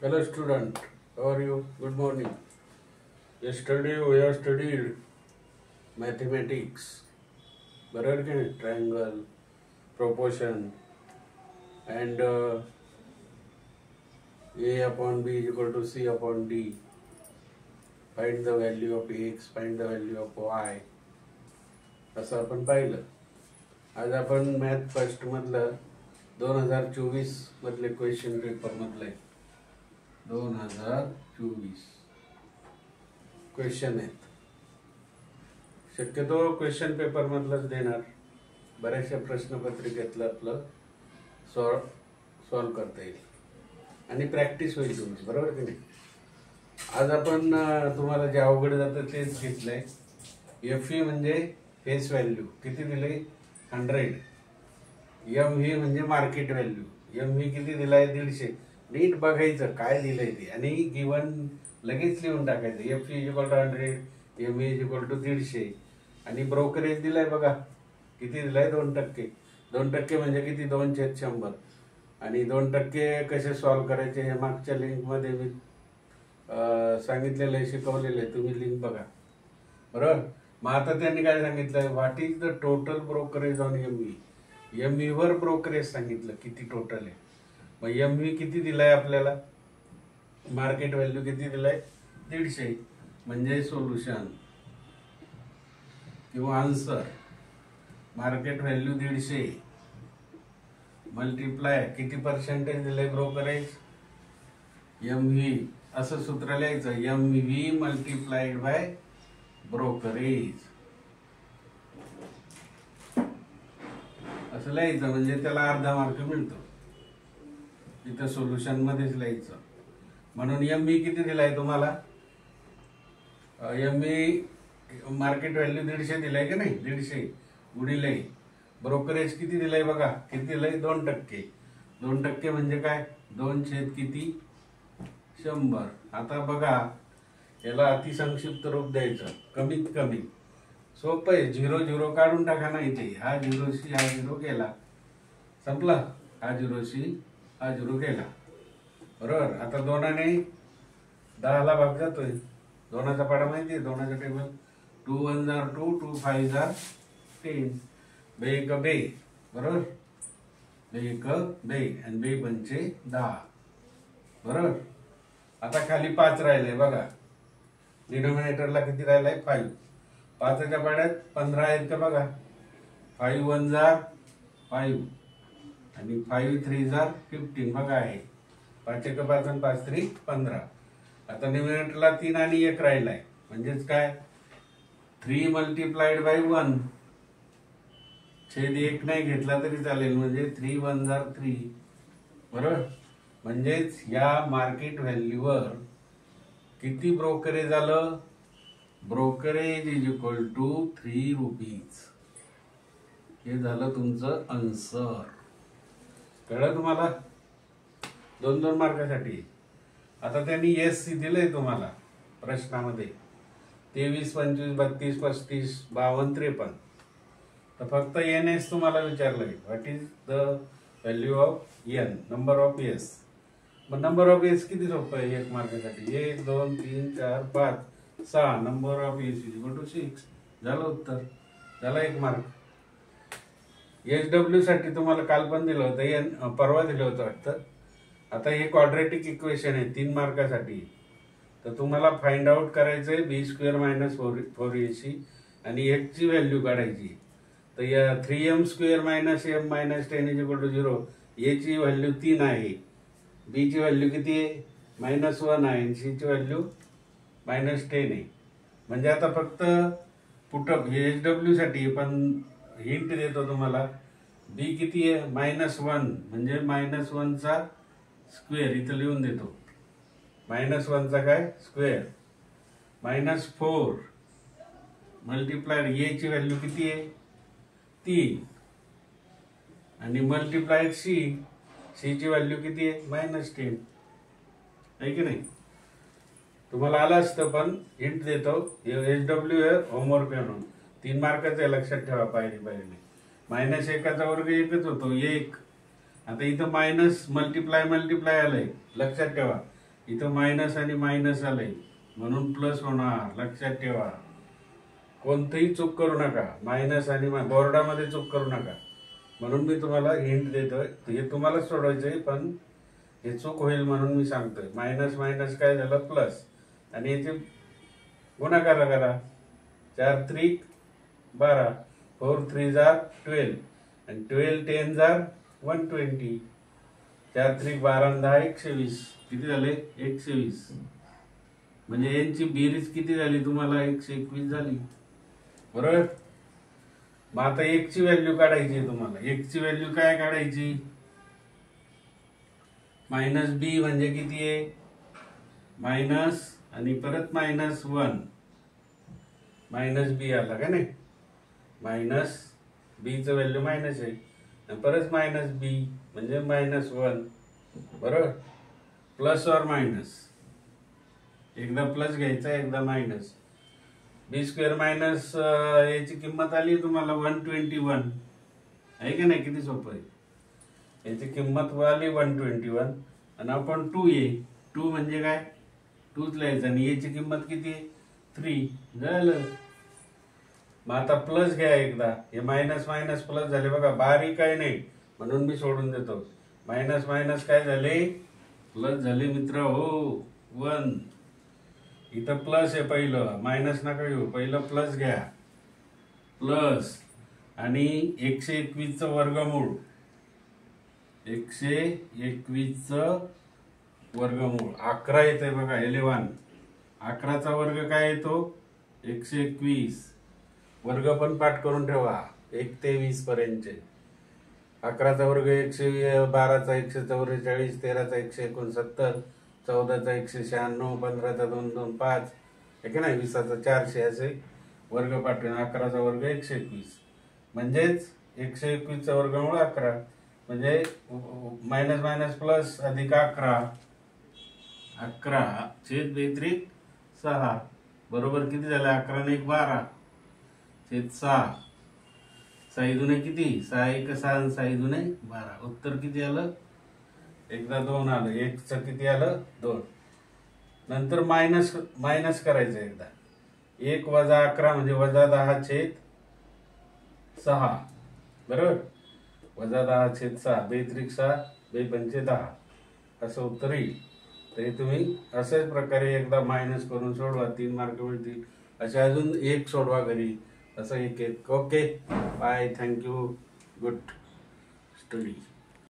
Hello student, how are you? Good morning. Yesterday we have studied mathematics. बरोबर की नाही? Triangle, proportion and A upon B is equal to C upon D. Find the value of X, find the value of Y. असं आपण पाहिलं. आज आपण math first मधलं 2024 मधले क्वेश्चन पेपर मधले 2024 क्वेश्चन आहेत. शक्यतो क्वेश्चन पेपर मधलंच देणार. बऱ्याचशा प्रश्नपत्रिकेतलं आपलं सॉल्व करता येईल आणि प्रॅक्टिस होईल तुमची. बरोबर की नाही? आज आपण तुम्हाला जे अवघड जातं तेच घेतलंय. FV म्हणजे फेस व्हॅल्यू किती दिले 100. MV म्हणजे मार्केट व्हॅल्यू. MV किती दिलाय 150. नीट बघायचं काय दिलंय ते आणि गिवन लगेच लिहून टाकायचं. FV equal to 100, MV equal to 150 आणि ब्रोकरेज दिलाय बघा किती दिलाय 2%. 2% म्हणजे किती 2/100 आणि 2% कसे सॉल्व करायचे हे मागच्या लिंक मध्ये मी सांगितलेलं आहे, शिकवलेलं आहे. तुम्ही लिंक बघा. बरोबर. मग आता त्यांनी काय सांगितलं, what is the total brokerage on MV. MV वर ब्रोकरेज सांगितलं किती टोटल आहे. मग MV किती दिलाय आपल्याला, मार्केट व्हॅल्यू किती दिलाय 150. म्हणजे सोल्युशन किंवा आन्सर मार्केट व्हॅल्यू 150 मल्टिप्लाय किती पर्सेंटेज दिले ब्रोकरेज MV. असं सूत्र लिहायचं, MV मल्टिप्लाइड बाय ब्रोकरेज असं लिहायचं. म्हणजे त्याला अर्धा मार्क मिळतो. इथं सोल्युशन मध्येच लिहायचं. म्हणून MV किती दिलाय तुम्हाला, MV मार्केट व्हॅल्यू 150 दिलाय का नाही. 150 गुणिले ब्रोकरेज किती दिलाय बघा, किती दिलाय 2%. 2% म्हणजे काय 2 किती 100. आता बघा याला अतिसंक्षिप्त रूप द्यायचं. कमीत कमी सोपं आहे. 0 0 काढून टाका ना इथे. हा 0 हा 0 गेला, संपला. हा 0 हा 0 गेला. बरोबर. आता 2ने 10ला भाग जातोय. 2चा पाडा माहिती आहे, 2चा टेबल. 2 1 जार 2, 2 5 जार 10. बे एक बे. बरोबर. बे एक बे आणि बे पंचे 10. बरोबर. आता खाली 5 राहिले बघा. डिनोमिनेटरला किती राहिलाय 5. 5च्या पाड्यात 15 आहेत का बघा. 5 1 जार 5 आणि 5 3 जार 15 बघा आहे. 5 1 5 आणि 5 3 15. आता डिनोमिनेटरला 3 आणि 1 राहिलाय. म्हणजेच काय 3 मल्टिप्लाइड बाय 1 छेद 1 नाही घेतला तरी चालेल. म्हणजे 3 1 जार 3. बरोबर. म्हणजेच या मार्केट व्हॅल्यूवर किती ब्रोकरेज आलं, brokerage is equal to 3 rupees. हे झालं तुमचं आन्सर. कळलं तुम्हाला. 2-2 मार्कासाठी. आता त्यांनी SC दिलंय तुम्हाला प्रश्नामध्ये 23 25 32 35 52 53. तर फक्त NS तुम्हाला विचारलंय, what is the value of N, number of S. मग नंबर ऑफ S किती सोपं आहे 1 मार्कासाठी. 1 2 3 4 5 6. Number of S is equal to 6. झालं उत्तर. झाला 1 मार्क. SW साठी तुम्हाला काल पण दिलं होतं, परवा दिलं होतं वाटतं. आता हे क्वाड्रेटिक इक्वेशन आहे 3 मार्कासाठी. तर तुम्हाला फाइंड आउट करायचंय B² - 4AC आणि X ची व्हॅल्यू काढायची. तर या 3M² - M - 10 is equal to 0. A ची व्हॅल्यू 3 आहे. B ची व्हॅल्यू किती आहे -1 आहे आणि C ची व्हॅल्यू -10 आहे. म्हणजे आता फक्त पुटअप हे SW साठी पण हिंट देतो तुम्हाला. B किती आहे -1 म्हणजे -1 चा स्क्वेअर इथं लिहून देतो. -1 चा काय स्क्वेअर. -4 मल्टिप्लाइड A ची व्हॅल्यू किती आहे 3 आणि मल्टिप्लाइड C ची व्हॅल्यू किती आहे -10 आहे की नाही. तुम्हाला आलं असतं पण हिंट देतो. SW आहे होमवर्क म्हणून 3 मार्काचं आहे, लक्षात ठेवा. पायरी -1चा वर्ग 1च होतो 1. आता इथं मायनस मल्टिप्लाय आलंय, लक्षात ठेवा. इथं मायनस आणि मायनस आलंय म्हणून प्लस होणार, लक्षात ठेवा. कोणतीही चूक करू नका, मायनस आणि बोर्डामध्ये चूक करू नका. म्हणून मी तुम्हाला हिंट देतोय, हे तुम्हाला सोडवायचंय पण हे चूक होईल म्हणून मी सांगतोय. मायनस मायनस काय झालं प्लस, आणि याचे गुणाकार करा. 4 त्रिक 12, 4 3 जार 12, आणि 12 10 जार 120. 4 त्रिक 12 10 120. किती झाले? 120. म्हणजे यांची बेरीज किती झाली तुम्हाला? 121 झाली, बरोबर. मग आता एकची व्हॅल्यू काढायची आहे तुम्हाला. एकची व्हॅल्यू काय काढायची? मायनस बी म्हणजे किती आहे? मायनस आणि परत -1, मायनस बी आला का नाही? मायनस बीचं व्हॅल्यू मायनस आहे, आणि परत मायनस बी म्हणजे -1, बरोबर. प्लस और मायनस, एकदा प्लस घ्यायचा एकदा मायनस. बी स्क्वेअर मायनस याची किंमत आली तुम्हाला 121, आहे का नाही? किती सोपं आहे. याची किंमत आली 121, आणि आपण 2 आहे, 2 म्हणजे काय? 2च लिहायचं, आणि याची किंमत किती आहे? 3 झालं. मग आता प्लस घ्या एकदा. हे मायनस मायनस प्लस झाले बघा, बारीक काय नाही म्हणून मी सोडून देतो. मायनस मायनस काय झाले? प्लस झाले मित्र हो. 1 इथं प्लस आहे, पहिलं मायनस नका घेऊ, पहिलं प्लस घ्या. प्लस आणि 121चं वर्गमूळ, 121चं वर्गमूळ 11 येते बघा, 11. 11चा वर्ग काय येतो? 121. वर्ग पण पाठ करून ठेवा 1 ते 20 पर्यंतचे. 11चा वर्ग 120, 12चा 144, 13चा 169, 14चा 196, 15चा 225, आहे का नाही? 20चा 400, असे वर्ग पाठवून 11चा वर्ग 121. म्हणजेच 121चा वर्गमूळ 11, म्हणजे मायनस मायनस प्लस अधिक 11, 11 छेद 6, बरोबर. किती झालं? 11 ने 1 12 छेद 6. 6 दुने किती? 6 1 6, 6 दुने 12. उत्तर किती आलं? एकदा 2 आलं. 1चं किती आलं? 2. नंतर मायनस मायनस करायचं एकदा. 1 वजा 11 म्हणजे वजा 10 छेद 6, बरोबर. वजा 10 छेद 6, 2 त्रिक 6, 2 पंचे 10, असं उत्तर येईल. तरी तुम्ही अशाच प्रकारे एकदा मायनस करून सोडवा, 3 मार्क मिळतील. असे अजून एक सोडवा घरी, असं एक एक. Okay, bye, thank you, good study.